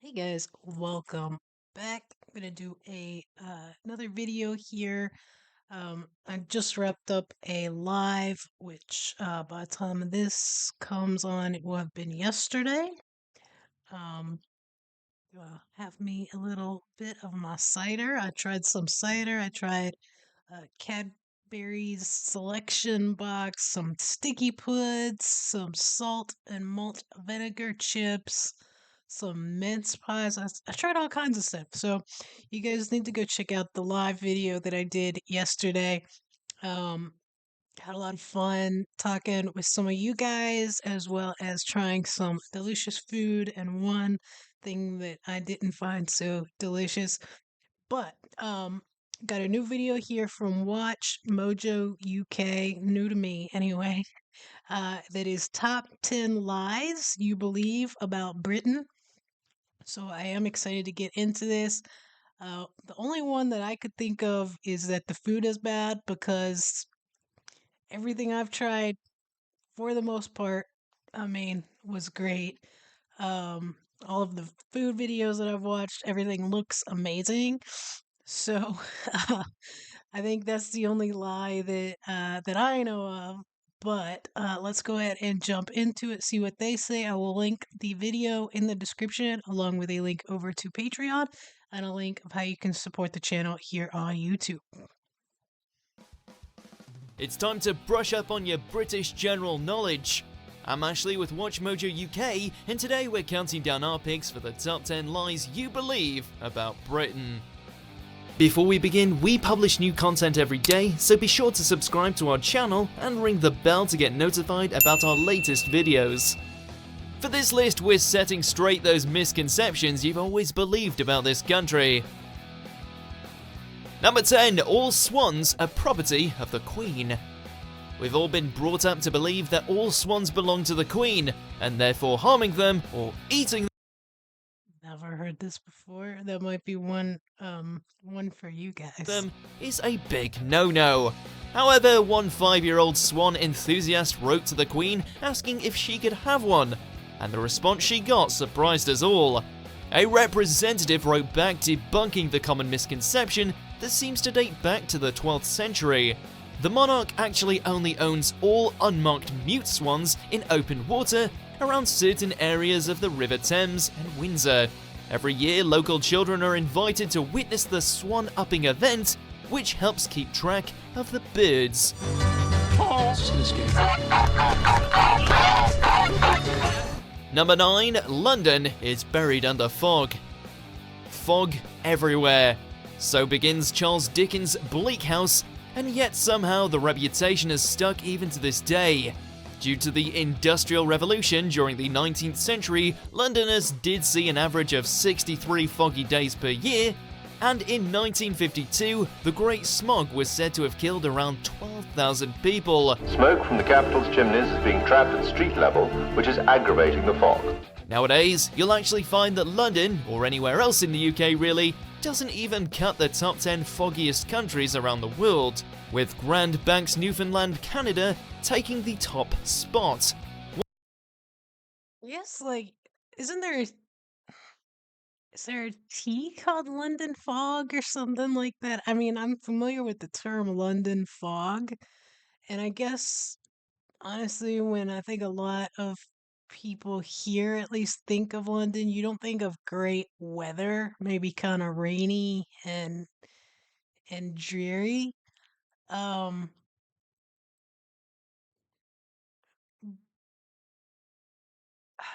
Hey guys, welcome back. I'm gonna do a another video here. I just wrapped up a live, which by the time this comes on, it will have been yesterday. Um, have me a little bit of my cider. I tried some cider. I tried Cadbury's selection box, some sticky puds, some salt and malt vinegar chips, some mince pies. I tried all kinds of stuff. So you guys need to go check out the live video that I did yesterday. Um, had a lot of fun talking with some of you guys as well as trying some delicious food and one thing that I didn't find so delicious. But got a new video here from Watch Mojo UK, new to me anyway. That is top 10 lies you believe about Britain. So I am excited to get into this. The only one that I could think of is that the food is bad because everything I've tried, for the most part, was great. All of the food videos that I've watched, everything looks amazing. So I think that's the only lie that I know of. But let's go ahead and jump into it, see what they say. I will link the video in the description along with a link over to Patreon and a link of how you can support the channel here on YouTube. It's time to brush up on your British general knowledge. I'm Ashley with Watch Mojo UK, and today we're counting down our picks for the top 10 lies you believe about Britain. Before we begin, we publish new content every day, so be sure to subscribe to our channel and ring the bell to get notified about our latest videos. For this list, we're setting straight those misconceptions you've always believed about this country. Number 10. All swans are property of the Queen. We've all been brought up to believe that all swans belong to the Queen, and therefore harming them or eating Never heard this before. That might be one for you guys. them is a big no-no. However, one 5-year-old swan enthusiast wrote to the Queen asking if she could have one, and the response she got surprised us all. A representative wrote back debunking the common misconception that seems to date back to the 12th century. The monarch actually only owns all unmarked mute swans in open water around certain areas of the River Thames and Windsor. Every year, local children are invited to witness the swan-upping event, which helps keep track of the birds. Number 9. London is buried under fog. Fog everywhere. So begins Charles Dickens' Bleak House, and yet somehow the reputation has stuck even to this day. Due to the Industrial Revolution during the 19th century, Londoners did see an average of 63 foggy days per year, and in 1952, the Great Smog was said to have killed around 12,000 people. Smoke from the capital's chimneys is being trapped at street level, which is aggravating the fog. Nowadays, you'll actually find that London, or anywhere else in the UK really, doesn't even cut the top 10 foggiest countries around the world, with Grand Banks, Newfoundland, Canada taking the top spot. Yes, is there a tea called London fog or something like that? I mean, I'm familiar with the term London fog, and I guess honestly, when I think a lot of people here at least think of London, you don't think of great weather, maybe kind of rainy and dreary. Um,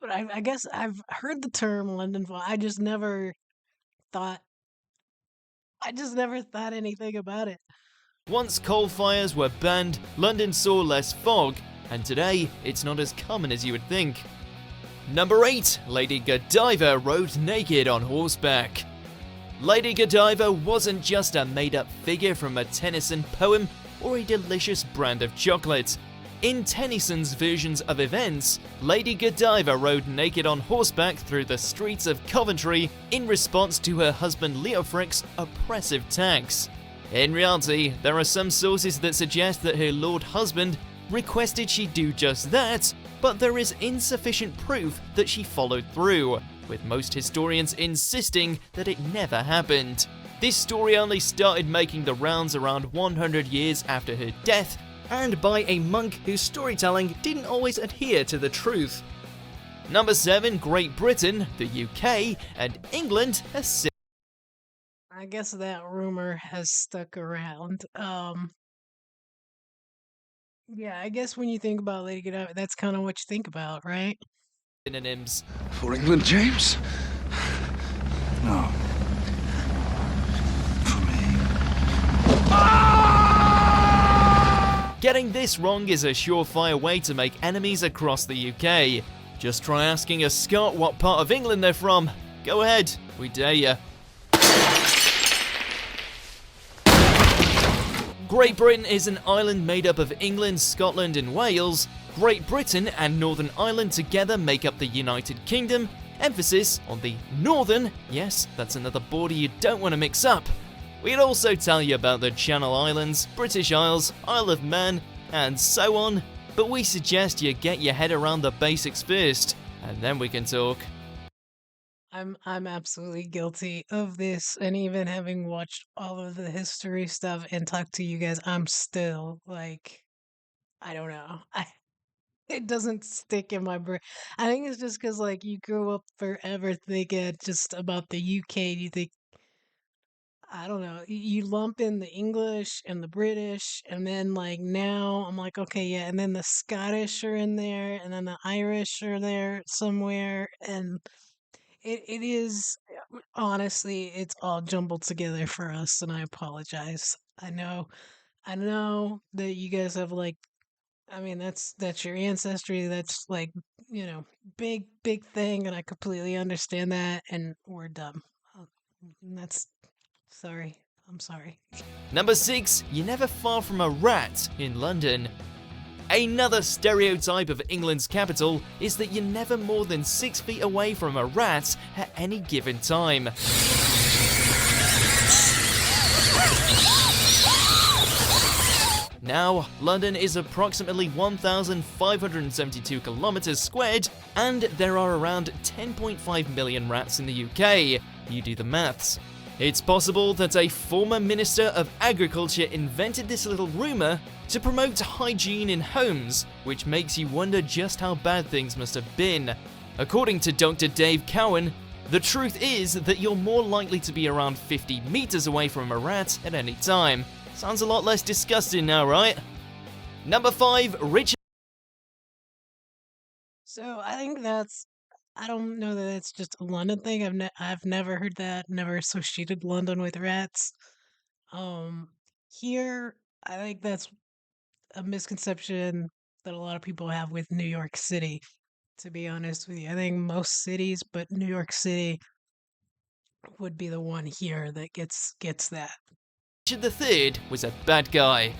but I guess I've heard the term London fog. Thought I just never thought anything about it. Once coal fires were banned, London saw less fog, and today it's not as common as you would think. Number 8. Lady Godiva rode naked on horseback. Lady Godiva wasn't just a made-up figure from a Tennyson poem or a delicious brand of chocolate. In Tennyson's versions of events, Lady Godiva rode naked on horseback through the streets of Coventry in response to her husband Leofric's oppressive tax. In reality, there are some sources that suggest that her lord husband requested she do just that, but there is insufficient proof that she followed through. with most historians insisting that it never happened. This story only started making the rounds around 100 years after her death, and by a monk whose storytelling didn't always adhere to the truth. Number 7, Great Britain, the UK, and England are I guess that rumor has stuck around. Yeah, I guess when you think about Lady Godiva, that's kind of what you think about, right? synonyms. For England, James? No. For me. Getting this wrong is a surefire way to make enemies across the UK. Just try asking a Scot what part of England they're from. Go ahead, we dare ya. Great Britain is an island made up of England, Scotland and Wales. Great Britain and Northern Ireland together make up the United Kingdom. Emphasis on the Northern, yes, that's another border you don't want to mix up. We'd also tell you about the Channel Islands, British Isles, Isle of Man, and so on, but we suggest you get your head around the basics first, and then we can talk. I'm absolutely guilty of this, and even having watched all of the history stuff and talked to you guys, I'm still like, I don't know. It doesn't stick in my brain. I think it's just because like you grew up forever thinking just about the UK. You think, I don't know, you lump in the English and the British, and then like now I'm like, okay, yeah, and then the Scottish are in there, and then the Irish are there somewhere, and it is honestly, it's all jumbled together for us, and I apologize. I know that you guys have like, I mean, that's your ancestry. That's like, big thing, and I completely understand that. And we're dumb. And that's sorry. I'm sorry. Number 6, you're never far from a rat in London. Another stereotype of England's capital is that you're never more than 6 feet away from a rat at any given time. Now, London is approximately 1,572 kilometers squared, and there are around 10.5 million rats in the UK. You do the maths. It's possible that a former Minister of Agriculture invented this little rumour to promote hygiene in homes, which makes you wonder just how bad things must have been. According to Dr. Dave Cowan, the truth is that you're more likely to be around 50 meters away from a rat at any time. Sounds a lot less disgusting now, right? Number 5, Richard. So I think I don't know that it's just a London thing. I've never heard that. Never associated London with rats. Um, Here I think that's a misconception that a lot of people have with New York City. To be honest with you, I think most cities, but New York City would be the one here that gets that. Richard III was a bad guy.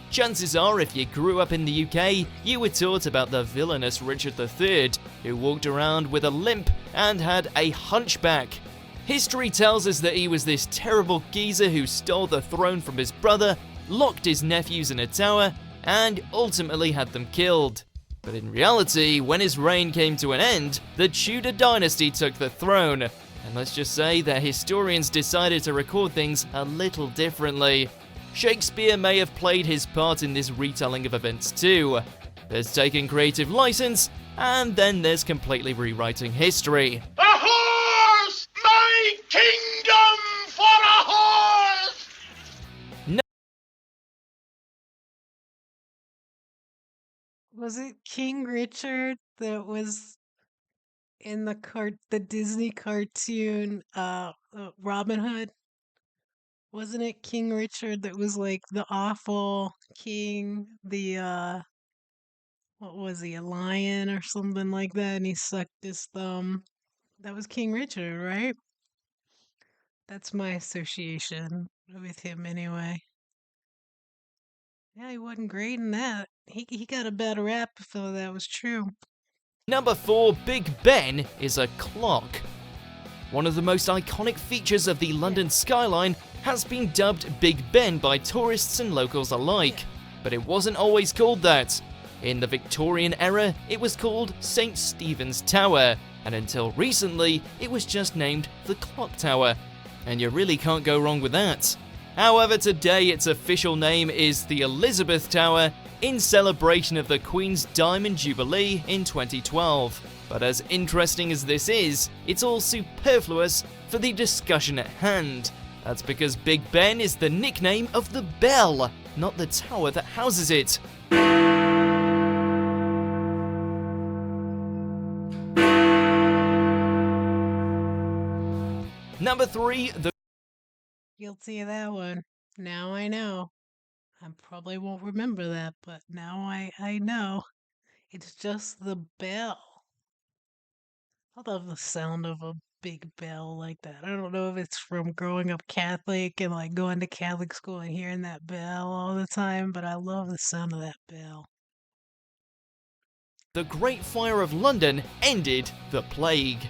Chances are, if you grew up in the UK, you were taught about the villainous Richard III, who walked around with a limp and had a hunchback. History tells us that he was this terrible geezer who stole the throne from his brother, locked his nephews in a tower, and ultimately had them killed. But in reality, when his reign came to an end, the Tudor dynasty took the throne. And let's just say that historians decided to record things a little differently. Shakespeare may have played his part in this retelling of events too. There's taking creative license, and then there's completely rewriting history. A horse! My kingdom for a horse! Was it King Richard that was in the Disney cartoon Robin Hood? Wasn't it King Richard that was like the awful king, the what was he, a lion or something like that, and he sucked his thumb? That was King Richard, right? That's my association with him anyway. Yeah, he wasn't great in that. He got a bad rap if that was true. Number 4, Big Ben is a clock. One of the most iconic features of the London skyline has been dubbed Big Ben by tourists and locals alike, but it wasn't always called that. In the Victorian era, it was called St. Stephen's Tower, and until recently, it was just named the Clock Tower. And you really can't go wrong with that. However, today its official name is the Elizabeth Tower, in celebration of the Queen's Diamond Jubilee in 2012. But as interesting as this is, it's all superfluous for the discussion at hand. That's because Big Ben is the nickname of the bell, not the tower that houses it. Number 3, the Guilty of that one. Now I know. I probably won't remember that, but now I know. It's just the bell. I love the sound of a big bell like that. I don't know if it's from growing up Catholic and like going to Catholic school and hearing that bell all the time, but I love the sound of that bell. Great Fire of London ended the plague.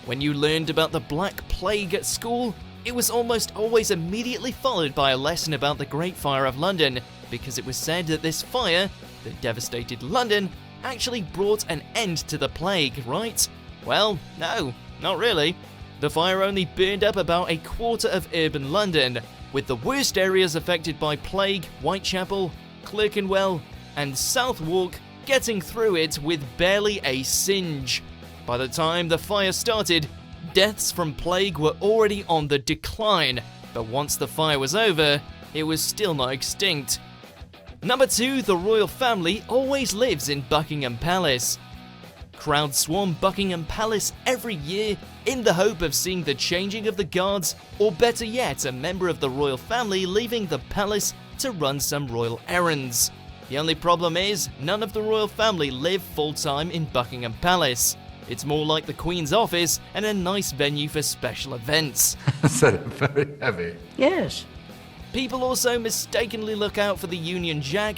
When you learned about the Black Plague at school, it was almost always immediately followed by a lesson about the Great Fire of London, because it was said that this fire, that devastated London, actually brought an end to the plague, right? Well, no, not really. The fire only burned up about a quarter of urban London, with the worst areas affected by plague, Whitechapel, Clerkenwell, and Southwark getting through it with barely a singe. By the time the fire started, deaths from plague were already on the decline, but once the fire was over, it was still not extinct. Number 2, the royal family always lives in Buckingham Palace. Crowds swarm Buckingham Palace every year in the hope of seeing the changing of the guards, or better yet, a member of the royal family leaving the palace to run some royal errands. The only problem is, none of the royal family live full-time in Buckingham Palace. It's more like the Queen's office and a nice venue for special events. Said it very heavy. Yes. People also mistakenly look out for the Union Jack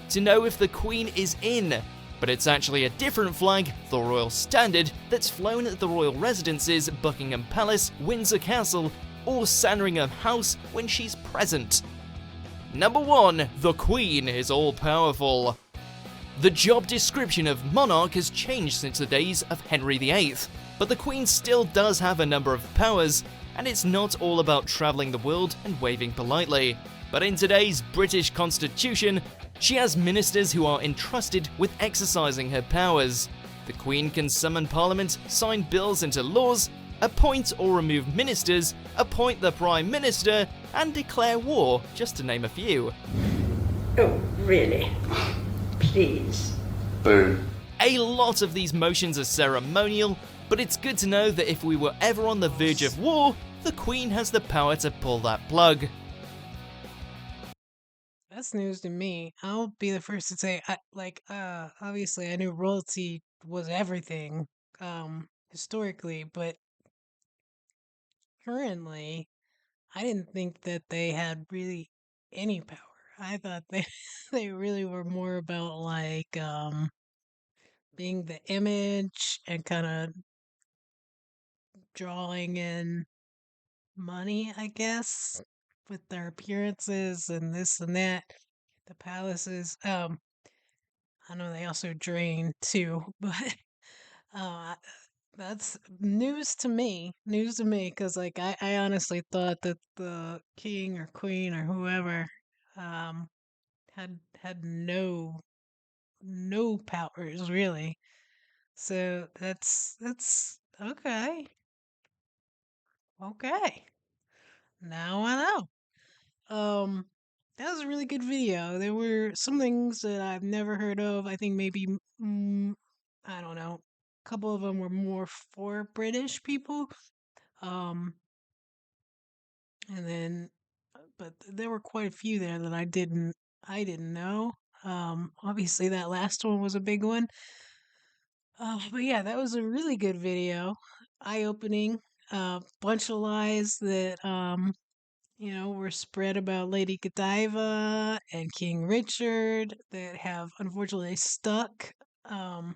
to know if the Queen is in, but it's actually a different flag, the Royal Standard, that's flown at the royal residences, Buckingham Palace, Windsor Castle, or Sandringham House when she's present. Number 1, the Queen is all-powerful. The job description of monarch has changed since the days of Henry VIII, but the Queen still does have a number of powers, and it's not all about travelling the world and waving politely. But in today's British Constitution, she has ministers who are entrusted with exercising her powers. The Queen can summon Parliament, sign bills into laws, appoint or remove ministers, appoint the Prime Minister, and declare war, just to name a few. Oh, really? Please. Boo. A lot of these motions are ceremonial, but it's good to know that if we were ever on the verge of war, the Queen has the power to pull that plug. That's news to me. I'll be the first to say, obviously I knew royalty was everything, historically, but currently, I didn't think that they had really any power. I thought they they really were more about being the image and kind of drawing in money, I guess, with their appearances and this and that. The palaces. I know they also drain too, but uh, that's news to me. News to me, because I honestly thought that the king or queen or whoever um, had no powers really. So that's okay. Okay, now I know. That was a really good video. There were some things that I've never heard of. I think maybe, I don't know, a couple of them were more for British people. Um, and then, but there were quite a few there that I didn't know. Obviously that last one was a big one. But yeah, that was a really good video. Eye-opening. Bunch of lies that were spread about Lady Godiva and King Richard that have unfortunately stuck. Um,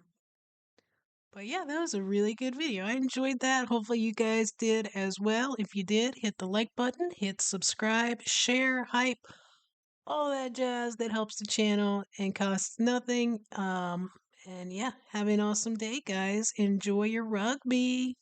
but yeah, that was a really good video. I enjoyed that. Hopefully, you guys did as well. If you did, hit the like button, hit subscribe, share, hype, all that jazz that helps the channel and costs nothing. And yeah, have an awesome day, guys. Enjoy your rugby.